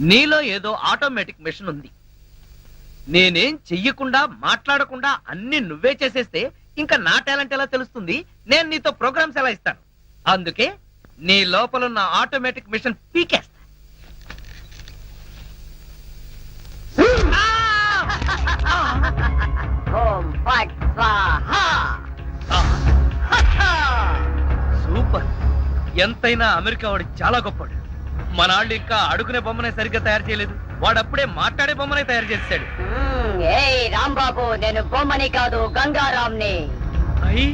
నీలో ఏదో automatic machine ఉంది. నేనేం చెయ్యకుండా మాట్లాడకుండా అన్ని నువ్వే చేసేస్తే ఇంకా నా టాలెంట్ ఎలా తెలుస్తుంది? నేను నీతో ప్రోగ్రామ్స్ ఎలా ఇస్తాను? అందుకే నీ లోపలున్న ఆటోమేటిక్ మిషన్ పీకేస్తా. సూపర్. ఎంతైనా అమెరికా వాడు చాలా గొప్పవాడు. మన వాళ్ళు ఇంకా అడుగునే బొమ్మనే సరిగ్గా తయారు చేయలేదు, వాడప్పుడే మాట్లాడే బొమ్మనే తయారు చేస్తాడు. రాంబాబు, నేను బొమ్మని కాదు గంగారాంని. అయ్యి,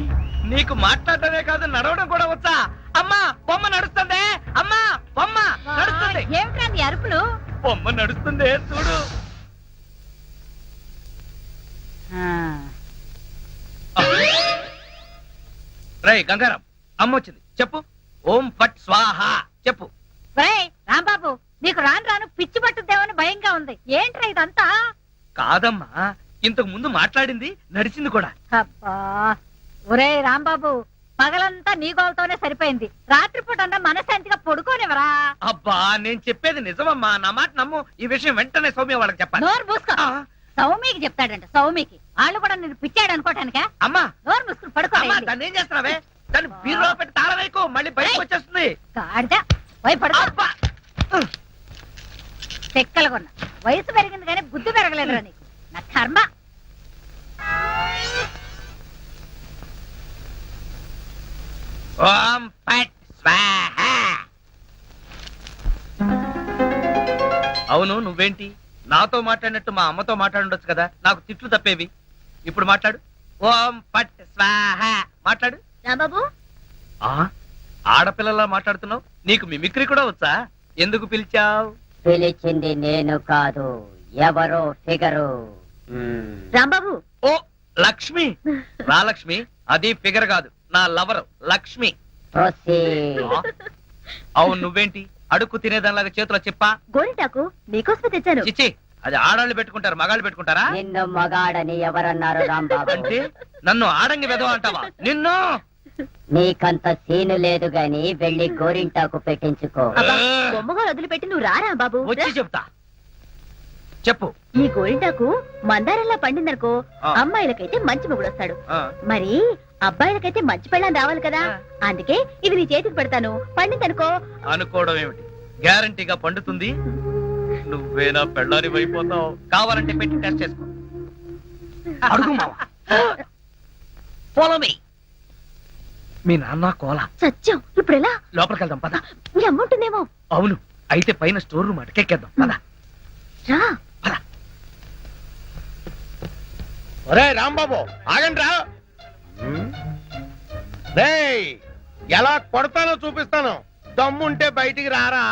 నీకు మాట్లాడటమే కాదు నడవడం కూడా వచ్చా? అమ్మా బొమ్మ నడుస్తుంది, అమ్మా బొమ్మ నడుస్తుంది. ఏమిట్రా నీ అరుపులు? బొమ్మ నడుస్తుంది చూడు. రై గంగారాం, అమ్మ వచ్చింది, చెప్పు. ఓం ఫట్ స్వాహ చెప్పు. రాంబాబు, నీకు రాను రాను పిచ్చి పట్టుద్దేమని భయంగా ఉంది. ఏంట్రా ఇదంతా? కాదమ్మా, ఇంతకు ముందు మాట్లాడింది నడిచింది కూడా. అబ్బా, ఒరే రాంబాబు, పగలంతా నీ గోలతోనే సరిపోయింది. రాత్రిపూట అన్నా మనశాంతిగా పడుకోనివరా? అబ్బా, నేను చెప్పేది నిజమమ్మా, నా మాట నమ్ము. ఈ విషయం వెంటనే సౌమ్య వాళ్ళకి చెప్పాలి. నోరు మూసుకో. సౌమికి చెప్తాడంట. సౌమికి వాళ్ళు కూడా నేను పిచ్చాడు అనుకోటానికా? అమ్మా నోరు మూసుకుని పడుకో. దాన్ని ఏం చేస్తున్నావే? దాన్ని బీరులో పెట్టి తాళం వేయకు, మళ్ళీ బయటకు వచ్చేస్తుంది. పడుకో. చెక్కలుగొన్నా వయసు పెరిగింది కానీ బుద్ధి పెరగలేదురా నీకు. నా కర్మ. ఓం ఫట్ స్వాహ. అవును, నువ్వేంటి నాతో మాట్లాడినట్టు మా అమ్మతో మాట్లాడుండొచ్చు కదా, నాకు తిట్లు తప్పేవి. ఇప్పుడు మాట్లాడు. ఓం ఫట్ స్వాహ మాట్లాడు. రాంబాబు, ఆడపిల్లలా మాట్లాడుతున్నావు, నీకు మిమిక్రీ కూడా వచ్చా? ఎందుకు పిలిచావు? పిలిచింది నేను కాదు, ఎవరో ఫిగరు. రాంబాబు. ఓ లక్ష్మి. రా లక్ష్మి, అది ఫిగర్ కాదు, నా లవర్ లక్ష్మి. అవును, నువ్వేంటి అడుక్కు తినేదానిలాగా చేతిలో చెప్పా? గోరింటాకు నీకోసమే తెచ్చాను. చిచ్చి, అది ఆడాళ్ళు పెట్టుకుంటారు, మగాళ్ళు పెట్టుకుంటారా? నిన్ను మగాడని ఎవరన్నారు రాంబాబు? అంటే నన్ను ఆడంగి వెదవ అంటావా? నిన్ను. నీకంత సీను లేదు గాని వెళ్ళి గోరింటాకు పెట్టించుకో. బొమ్మగా వదిలిపెట్టి నువ్వు రారా బాబు. వచ్చి చెప్తా, చెప్పు. ఈ గోరింటాకు మందారంలా పండిందనుకో, అమ్మాయిలకైతే మంచి మొగుడు వస్తాడు, మరి అబ్బాయిలకైతే మంచి పెళ్ళాన్ని రావాలి కదా. అందుకే ఇది నీ చేతికి పెడతాను, పండిందనుకో. అనుకోవడం ఏమిటి, గ్యారంటీగా పండుతుంది. నువ్వేనా పెళ్ళారి అయిపోతావు. కావాలంటే పెట్టి టెస్ట్ చేసుకో. అడుగు మావా. Follow me. మీ నాన్న కోల సత్యం. ఇప్పుడు ఎలా? లోపలికి వెళ్దాం పద. నీ అమ్ముంటుందేమో. అవును, అయితే పైన స్టోర్ రూమ్ అటకెక్కేద్దాం పద. రా. ఒరే రాంబాబు, ఆగండి రా. ఎలా కొడతానో చూపిస్తాను, దమ్ముంటే బయటికి రారా.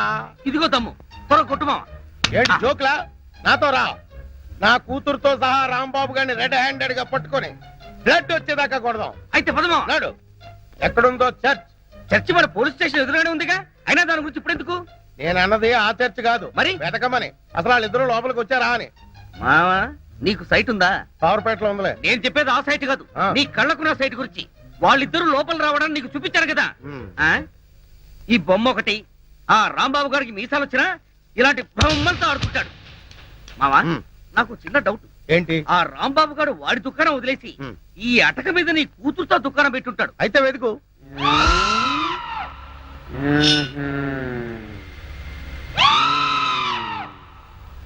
ఇదిగో దమ్ము, త్వర కొట్టుమా. ఏంటి జోక్లా? నాతో రా. నా కూతురుతో సహా రాంబాబు గారిని రెడ్ హ్యాండెడ్ గా పట్టుకొని బ్లడ్ వచ్చేదాకా కొడదాం. అయితే పదమా. నాడు ఎక్కడుందో చర్చ్. చర్చి మన పోలీస్ స్టేషన్ ఎదురుగానే ఉందిగా, అయినా దాని గురించి ఇప్పుడు ఎందుకు? నేను అన్నది ఆ చర్చ్ కాదు, మరి వెతకమని. అసలు వాళ్ళిద్దరూ లోపలికి వచ్చారా అని. మావా, నీకు సైట్ ఉందా? పవర్పేటలో ఉందిలే. నేను చెప్పేది ఆ సైట్ కాదు, నీ కళ్ళకున్న సైట్ గురించి. వాళ్ళిద్దరూ లోపల రావడానికి నీకు చూపించారు కదా. ఈ బొమ్మ ఒకటి, ఆ రాంబాబు గారికి మీసాలు వచ్చినా ఇలాంటి బొమ్మలతో ఆడుకుంటాడు. మావా, నాకు చిన్న డౌట్. ఏంటి? ఆ రాంబాబు గారు వాడి దుకాణం వదిలేసి ఈ అటక మీద నీ కూతురుతో దుకాణం పెట్టుంటాడు. అయితే వెతుకు.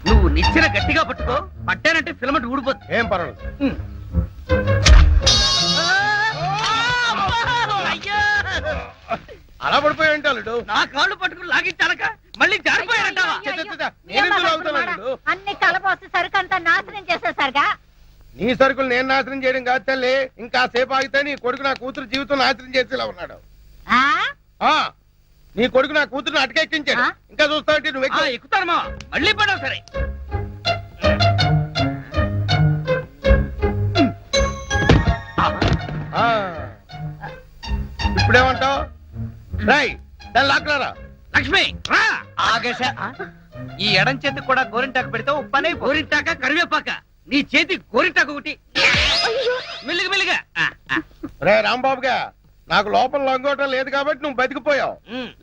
నువ్వు నిచ్చెన గట్టిగా పట్టుకో, పట్టానంటే ఫిలమెంట్ ఊడిపోద్ది. ఏం పర్వాలేదు. అలా పడిపోయి ఉంటాడు. నా కాళ్ళు పట్టుకుని లాగించాలక మళ్ళీ జారిపోయారంటావా? అన్ని కలపోసి సరుకంతా నాశనం చేసేసరిగా. నీ సరుకులు నేను నాశనం చేయడం కాదు తల్లి, ఇంకా సేపు ఆగితే నీ కొడుకు నా కూతురు జీవితం నాశనం చేసేలా ఉన్నాడు. నీ కొడుకు నా కూతురుని అటకెక్కించాడు. ఇంకా చూస్తావంటే నువ్వు ఎక్కుతానమా? మళ్ళీ పడవు. సరే, ఇప్పుడేమంటావు? రై, దాన్ని లాక్కలారా. లక్ష్మి రా. ఆగేశ, ఈ ఎడం చేతికి కూడా గోరింటాకు పెడితే ఉప్పనే. గోరింటాక కరివేపాక, నీ చేతి గోరింటాకు ఒకటి. మెల్లిగా మెల్లిగా. రే రాంబాబుగా, నాకు లోపల లొంగోటం లేదు కాబట్టి నువ్వు బతికిపోయావు.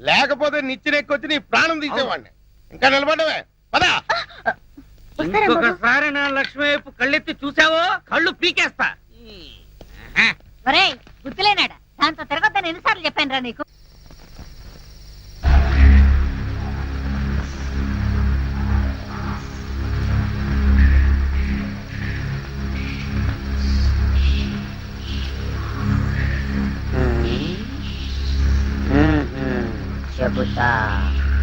లేకపోతే నిచ్చెనెక్కొచ్చి నీ ప్రాణం తీసేవాడిని. ఇంకా నిలబడవే. పదా వస్తారా బాబు? ఇంకొకసారి నా లక్ష్మి వైపు కళ్ళెత్తి చూసావో కళ్ళు పీకేస్తా ఒరేయ్ గుర్తులేనాడా దాంతో తిరగొద్దని ఎన్నిసార్లు చెప్పాను రా నీకు చెబుతా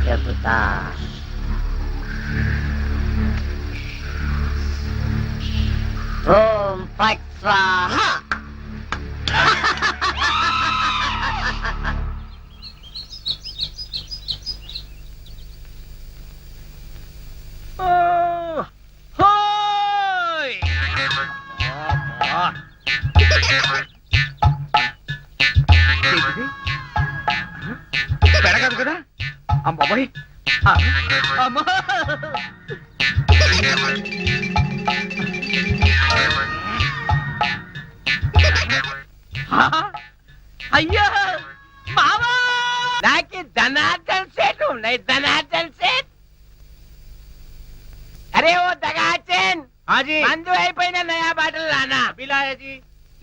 చెబుతా ఓం ఫట్ స్వాహ పెడగదు కదా అమ్మాయి అమ్మా అయ్యో మామా నాకు ధనార్దన్ సెట్ ఉన్నాయి ధనార్దన్ సెట్ అరే ఓ దగాచన్ హాజీ మందు అయిపోయిన నయా బాటలు రానా బిలాయజీ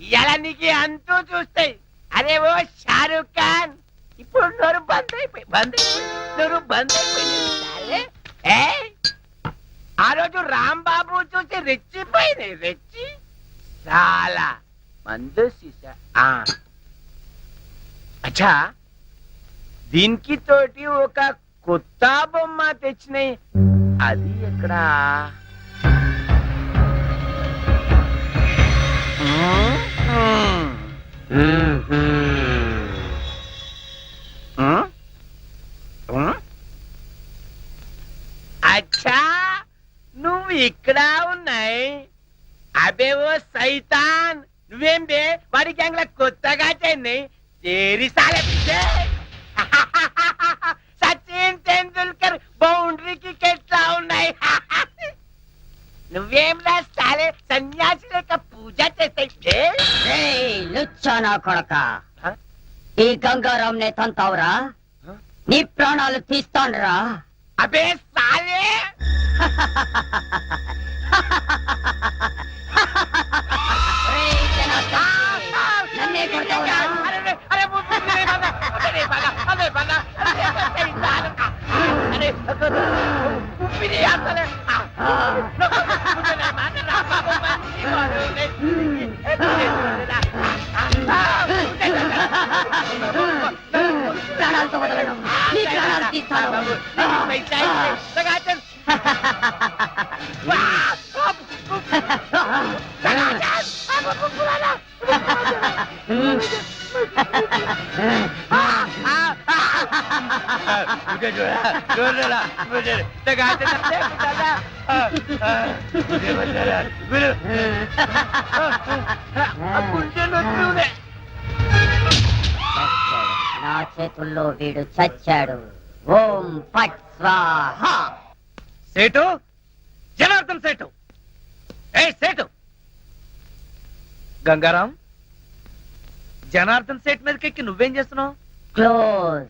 ఇలా నీకు అంతూ చూస్తాయి అరే ఓ షారూక్ ఖాన్ ఇప్పుడు నోరు బంద్ అయిపోయింది ఆ రోజు రాంబాబు చూసి రెచ్చిపోయింది రెచ్చి చాలా మందు సీసా అచ్చా దీనికి తోటి ఒక కొత్త బొమ్మ తెచ్చినాయి అది ఎక్కడా అచ్చా నువ్వు ఇక్కడ ఉన్నాయి అబే ఓ సైతాన్ నువ్వేం బే వాడి గ్యాంగ్ లా కొత్తగా చెన్నై తేరి సాలే పిచ్చే సచిన్ టెండూల్కర్ బౌండరీకి కెట్లా ఉన్నాయి నువ్వేం రాస్తాలే సన్యాసి లేక పూజ చేస్తాయి లుచ్చా నా కొడక ఈ గంగారాం నే తంతావురా నీ ప్రాణాలు తీస్తాన్రా అబే సాలే నన్నే కొడతావురా ప్రాణాలతో వదలను నీ ప్రాణాలు తీస్తాను నా చేతుల్లో వీడు చచ్చాడు ఓం ఫట్ స్వాహ సేటు జనార్దన్ సేటు ఏ సేటు గంగారాం జనార్దన్ సేట్ మీదకెక్కి నువ్వేం చేస్తున్నావు క్లోజ్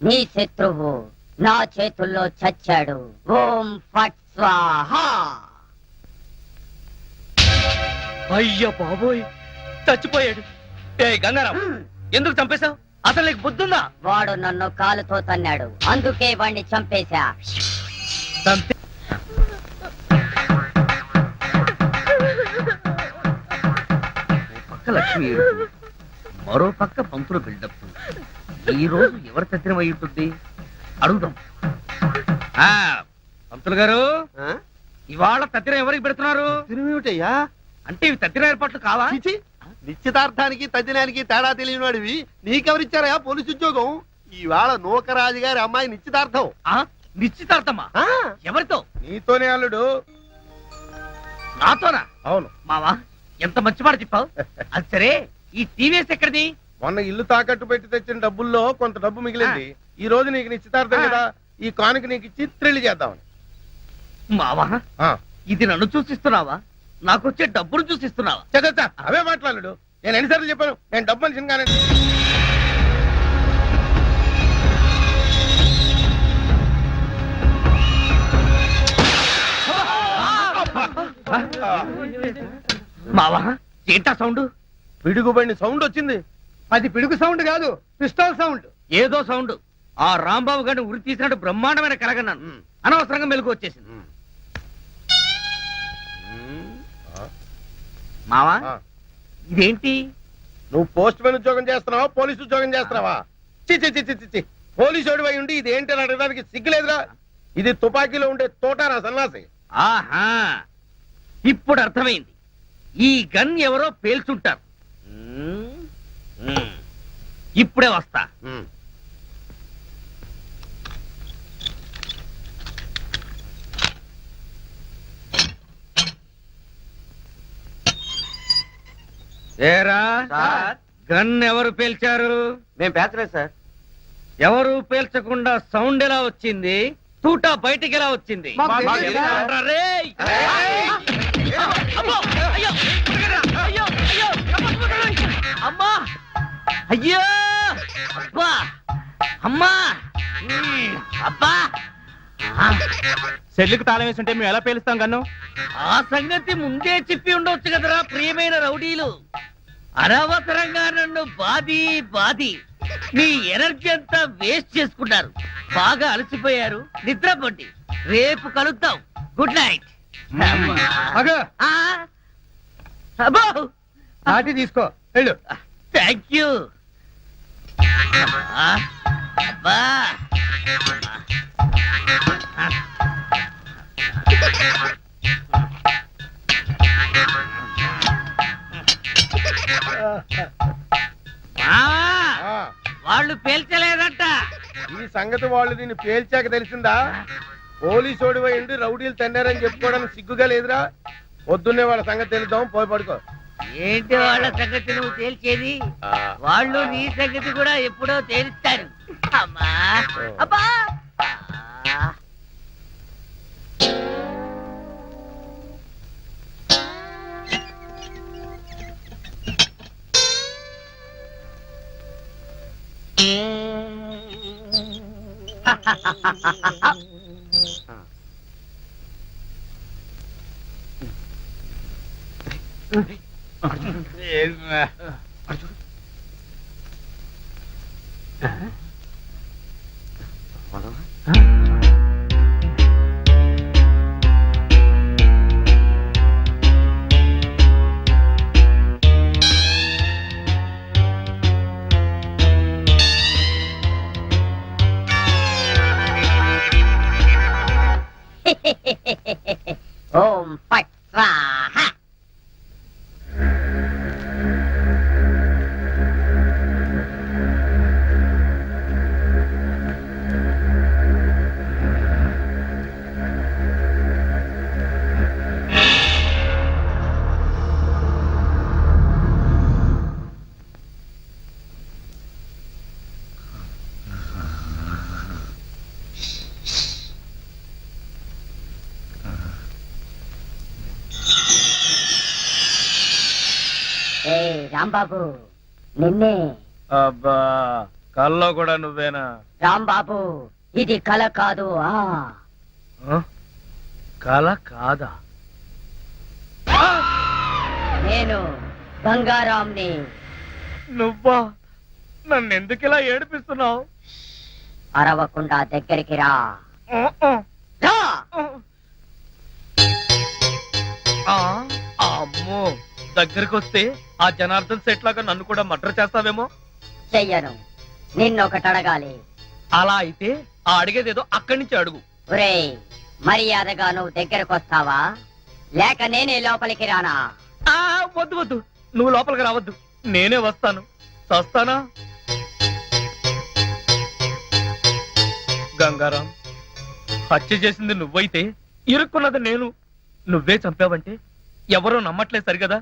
నీ శత్రువు నా చేతుల్లో చచ్చాడు ఓం ఫట్ స్వాహ అయ్యో బాబోయ్ చచ్చిపోయాడు ఏ గంగారాం ఎందుకు చంపేశావు అసలు నీకు బుద్ధుందా వాడు నన్ను కాలుతో తన్నాడు అందుకే వాణ్ణి చంపేశా తంతే పక్క లక్ష్మి ఏడుపు, మరో పక్క పంతులు బిల్డప్ ఈ రోజు ఎవరి తత్తిరం అయి ఉంటుంది అడుగుదాం పంతులు గారు ఇవాళ తత్తిరం ఎవరికి పెడుతున్నారు తిరుమేమిటయ్యా అంటే ఇవి తత్తిరం ఏర్పాట్లు కావా చిచి, నిశ్చితార్థానికి తద్దినానికి తేడా తెలియనివాడివి నీకెవరిచ్చారా పోలీసు ఉద్యోగం ఈవేళ నూకరాజు గారి అమ్మాయి నిశ్చితార్థం నిశ్చితార్థమా ఆ, ఎవరితో నీతోనే అల్లుడు నాతోనా అవును మావా ఎంత మంచి మాట చెప్పావు అది సరే ఈ టీవీఎస్ ఎక్కడిది మొన్న ఇల్లు తాకట్టు పెట్టి తెచ్చిన డబ్బుల్లో కొంత డబ్బు మిగిలింది ఈ రోజు నీకు నిశ్చితార్థం కదా ఈ కానుక నీకు ఇచ్చి త్రిల్లి చేద్దామని మావా ఆ, ఇది నన్ను చూసిస్తున్నావా నాకు వచ్చే డబ్బును చూసిస్తున్నావా చదవచ్చా అవే మాట్లాడు నేను ఎన్నిసార్లు చెప్పాను నేను డబ్బు మనిషిని కానీ మావా ఏంటా సౌండ్? పిడుగుబడిన సౌండ్ వచ్చింది. అది పిడుగు సౌండ్ కాదు, పిస్టల్ సౌండ్. ఏదో సౌండ్. ఆ రాంబాబు గారిని ఉరి తీసినట్టు బ్రహ్మాండమైన కలగన్నాను. అనవసరంగా మెలకు వచ్చేసింది. మావా ఆ, ఇదేంటి? నువ్వు పోస్ట్ మ్యాన్ ఉద్యోగం చేస్తున్నావా, పోలీసు ఉద్యోగం చేస్తున్నావా? చి పోలీసు ఓడివై ఉండి ఇది ఏంటి అని అడగడానికి సిగ్గులేదురా? ఇది తుపాకీలో ఉండే తోటారా సన్నాసి. ఆహా, ఇప్పుడు అర్థమైంది. ఈ గన్ ఎవరో పేల్చుంటారు. ఇప్పుడే వస్తా. ఏరా గన్ ఎవరు పేల్చారు? మేము పేర్చలేదు సార్. ఎవరు పేల్చకుండా సౌండ్ ఎలా వచ్చింది? తూటా బయటికి ఎలా వచ్చింది? మాకు తెలియదు సార్. ఏంట్రా రేయ్? అమ్మో! అయ్యో! అయ్యో! అయ్యో! అమ్మా! అయ్యో! అబ్బా! అమ్మా! అబ్బా! సెల్లుకి తాళం వేసి ఉంటే మేము ఎలా పేలుస్తాం కన్ను? ఆ సంగతి ముందే చెప్పి ఉండొచ్చు కదరా ప్రియమైన రౌడీలు. అనవసరంగా నన్ను బాది మీ ఎనర్జీ అంతా వేస్ట్ చేసుకున్నారు. బాగా అలసిపోయారు, నిద్రపోండి. రేపు కలుద్దాం. Good night. అగో అబ్బో నాటి తీసుకో వెళ్ళు. Thank you. అబ్బా ఆ, వాళ్ళు పేల్చలేదట. ఈ సంగతి వాళ్ళు దీన్ని పేల్చాక తెలిసిందా? పోలీసు ఓడివై ఉండి రౌడీలు తన్నారని చెప్పుకోవడానికి సిగ్గుగా లేదురా? పొద్దున్నే వాళ్ళ సంగతి తెలుద్దాం, పోయి పడుకో. ఏంటి వాళ్ళ సంగతి నువ్వు తేల్చేది? ఆ, వాళ్ళు నీ సంగతి కూడా ఎప్పుడో తేలుస్తారు. అమ్మా అబ్బా ఆ. ఓం ఫట్ స్వాహా. ఏ రాంబాబు, నిన్నే. అబ్బా కల్లో కూడా నువ్వేనా? రాంబాబు, ఇది కల కాదు. కల కాదా? నేను గంగారాంని. నువ్వా? నన్ను ఎందుకు ఇలా ఏడిపిస్తున్నావు? అరవకుండా దగ్గరికి రా. రా. అమ్మో, దగ్గరికి వస్తే ఆ జనార్దన్ సెట్ లాగా నన్ను కూడా మర్డర్ చేస్తావేమో. చెయ్యను. నిన్నొకటి అడగాలి. అలా అయితే ఆ అడిగేదేదో అక్కడి నుంచి అడుగు. ఒరేయ్, మర్యాదగా నువ్వు దగ్గరకు వస్తావా, లేక నేనే లోపలికి రానా? వద్దు వద్దు, నువ్వు లోపలికి రావద్దు, నేనే వస్తాను. చస్తానా? గంగారాం, హత్య చేసింది నువ్వైతే ఇరుక్కున్నది నేను. నువ్వే చంపావంటే ఎవరో నమ్మట్లేదు సరిగదా?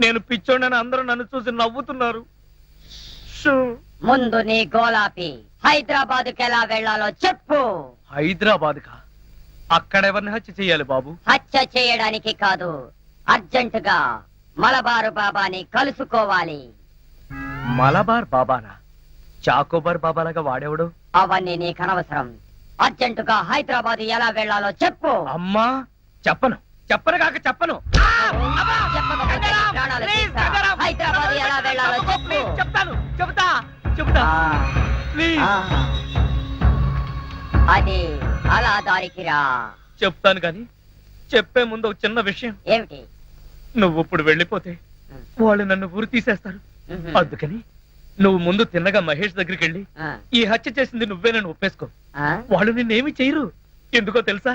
నేను పిచ్చోడని అందరూ నన్ను చూసి నవ్వుతున్నారు. ముందు నీ గోలాపి హైదరాబాద్కి ఎలా వెళ్ళాలో చెప్పు. హైదరాబాద్ కా? అక్కడ ఎవరిని హత్య చెయ్యాలి బాబు? హత్య చేయడానికి కాదు, అర్జెంటుగా మలబారు బాబాని కలుసుకోవాలి. మలబార్ బాబానా? చాకోబార్ బాబాలాగా వాడేవాడు? అవన్నీ నీకు అనవసరం. అర్జెంటుగా హైదరాబాద్ ఎలా వెళ్ళాలో చెప్పు. అమ్మా చెప్పను. చెప్పను కాక చెప్పను. అబ్బా! చెప్పకపోతే గంగారాం! ప్రాణాలు ప్లీజ్, తీస్తా. గంగారాం! హైదరాబాద్ ఎలా వెళ్ళాలో చెప్పకు, చెప్పు. ప్లీజ్, చెప్తాను చెబుతా ప్లీజ్. అది అలా దారికి రా. చెప్తాను కానీ చెప్పే ముందు ఒక చిన్న విషయం. ఏమిటి? నువ్వు ఇప్పుడు వెళ్ళిపోతే వాళ్ళు నన్ను ఊరు తీసేస్తారు. అందుకని నువ్వు ముందు తిన్నగా మహేష్ దగ్గరికి వెళ్ళి ఈ హత్య చేసింది నువ్వేనని ఒప్పేసుకో. వాళ్ళు నిన్నేమి చేయరు. ఎందుకో తెలుసా?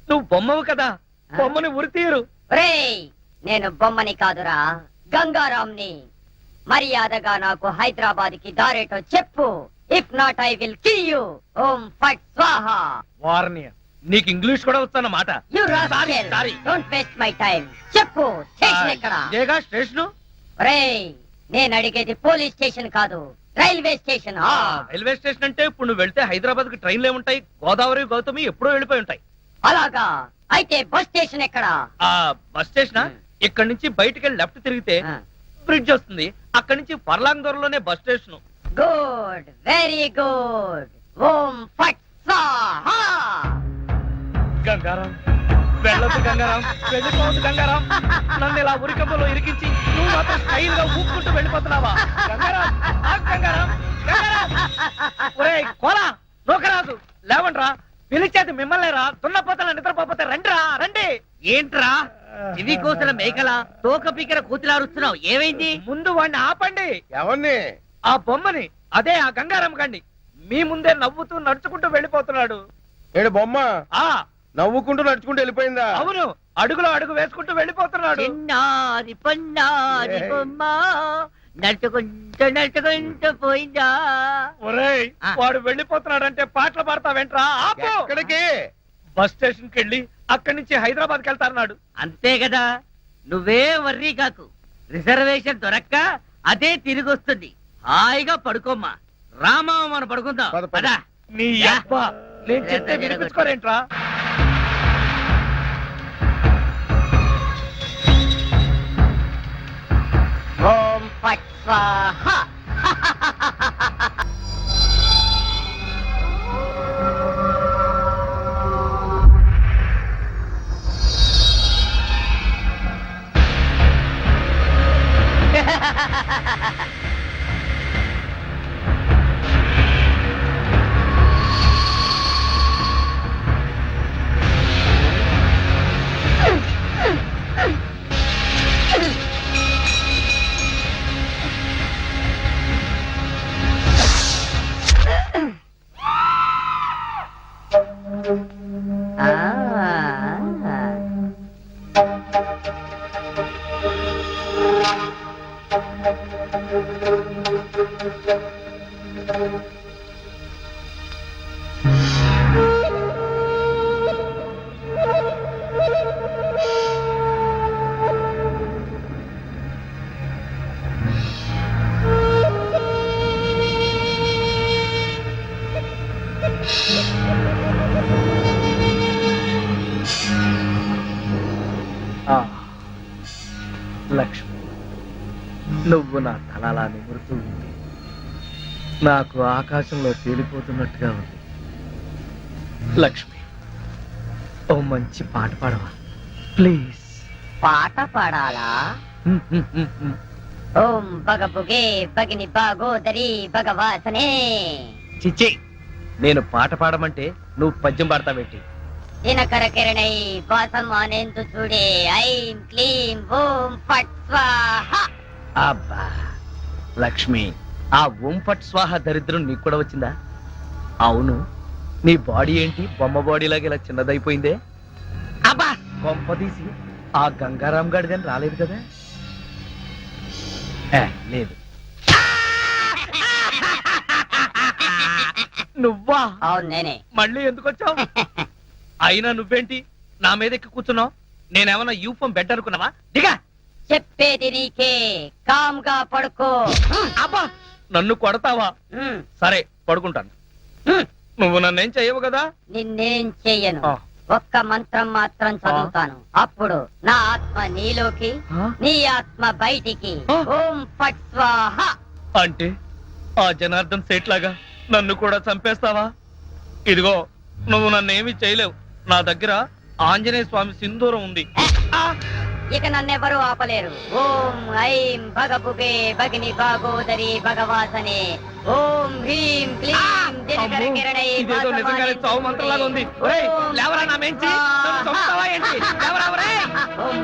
నువ్వు బొమ్మవు కదా, బొమ్మని ఉరి తీయరు. ఒరేయ్, నేను బొమ్మని కాదురా, గంగారాంని. మర్యాదగా నాకు హైదరాబాద్ కి దారేటో చెప్పు. If not I will kill you. ఓం ఫట్ స్వాహా. వార్నియ, నీకు ఇంగ్లీష్ కూడా వస్తానమాట. You rascal, Sorry. Don't waste my time. చెప్పు, స్టేషన్ ఎక్కడ? ఇదేగా స్టేషను. ఒరేయ్, నేను అడిగేది పోలీస్ స్టేషన్ కాదు, రైల్వే స్టేషన్. రైల్వే స్టేషన్ అంటే ఇప్పుడు నువ్వు వెళ్తే హైదరాబాద్ కి ట్రైన్లు ఏముంటాయి? గోదావరి గౌతమి ఎప్పుడో వెళ్ళిపోయి ఉంటాయి. అలాగా? అయితే బస్ స్టేషన్ ఎక్కడ? ఆ బస్ స్టేషన్ ఇక్కడ నుంచి బయటికి వెళ్ళి లెఫ్ట్ తిరిగితే బ్రిడ్జ్ వస్తుంది. అక్కడి నుంచి ఫర్లాంగ్ దూరంలోనే bus station. Good, very good. ఓం ఫట్ స్వాహా. గంగారాం, వెళ్ళొద్దు గంగారాం, వెళ్ళిపోవద్దు గంగారాం. నన్ను ఇలా ఉరికంపలో ఇరికించి నువ్వు మాత్రం స్టైల్ గా ఊపుకుంటూ వెళ్ళిపోతున్నావా? గంగారాం, ఆగు గంగారాం, గంగారాం. ఒరేయ్ కోలా, నూకరాజు, లేవండ్రా. పిలిచేది మిమ్మల్నేరా. దున్నపోతల నిద్రపోతే రండిరా, రండి. ఏంట్రా ఇవి కోసిన మేకల తోక పీకర కూతులారుస్తున్నావు? ఏమైంది? ముందు వాడిని ఆపండి. ఎవరిని? ఆ బొమ్మని, అదే ఆ గంగారాం గండి. మీ ముందే నవ్వుతూ నడుచుకుంటూ వెళ్ళిపోతున్నాడు. ఏడు బొమ్మ ఆ నవ్వుకుంటూ నడుచుకుంటూ వెళ్ళిపోయిందా? అవును, అడుగులో అడుగు వేసుకుంటూ వెళ్ళిపోతున్నాడు. చిన్నారి పొన్నారి బొమ్మ నడుచుకుంటూ పోయిందా? ఒరేయ్, వాడు వెళ్ళిపోతున్నాడంటే పాటలు పాడతా వెంట్రా. ఆపు. ఎక్కడికి? బస్ స్టేషన్ కి వెళ్ళి అక్కడి నుంచి హైదరాబాద్ కి వెళ్తారన్నాడు. అంతే కదా, నువ్వే వర్రీ కాకు. రిజర్వేషన్ దొరక్క అదే తిరిగి వస్తుంది. హాయిగా పడుకోమ్మా. రామా, మనం పడుకుందాం. పద, పద. పద. నీ అబ్బా, నేను చెప్తే వినిపించుకోరేంట్రా? ఓం ఫట్ స్వాహా. లక్ష్మి, నువ్వు నా తలలా నిమురుతూ ఉంది. నాకు ఆకాశంలో తేలిపోతున్నట్టుగా ఉంది. లక్ష్మి, ఓ మంచి పాట పాడవా ప్లీజ్? పాట పాడాలా? ఓం బగబుగే బగిని బాగోదరి భగవాసనే. చిచ్చి, నేను పాట పాడమంటే నువ్వు పద్యం పాడతావేంటి? దినకర కిరణై వాసం అనేందు చూడే. ఐం క్లీం ఓం ఫట్ స్వాహా. అబ్బా లక్ష్మి, ఆ ఓం ఫట్ స్వాహ దరిద్రం నీకు కూడా వచ్చిందా? అవును, నీ బాడీ ఏంటి బొమ్మ బాడీ లాగా ఇలా చిన్నదైపోయిందే? అబ్బా, కొంపదీసి ఆ గంగారాం గడిదని రాలేదు కదా? లేదు. నువ్వా? అవును, నేనే. మళ్ళీ ఎందుకు వచ్చావు? అయినా నువ్వేంటి నా మీద ఎక్కి కూర్చున్నావు? నేనేమన్నా యూఫం బెడ్ అనుకున్నావా? దిగా. చెప్పేది నీకే, కామ్గా పడుకో. అబ్బా, నన్ను కొడతావా? సరే, పడుకుంటాను. నువ్వు నన్నేం చెయ్యవు కదా? నిన్నేం చెయ్యను. ఆ. ఒక్క మంత్రం మాత్రం చదువుతాను. అప్పుడు నా ఆత్మ నీలోకి, నీ ఆత్మ బయటికి. ఆ. ఓం ఫట్ స్వాహా. అంటే ఆ జనార్దన్ సేట్ లాగా నన్ను కూడా చంపేస్తావా? ఇదిగో, నువ్వు నన్నేమీ చేయలేవు. నా దగ్గర ఆంజనేయ స్వామి సింధూరం ఉంది. ఇక నన్నెవరూ ఆపలేరు. ఓం ఐం భగభుగే భగిని భాగోదరి భగవాసనే. ఓం హ్రీం క్లీం దినకర కిరణై ఇదేదో నిజంగానే చావు మంత్రంలాగా ఉంది. ఒరేయ్, లేవరా నా మెంచి. నన్ను చంపుతావా ఏంటి? లేవరా ఒరేయ్. ఓం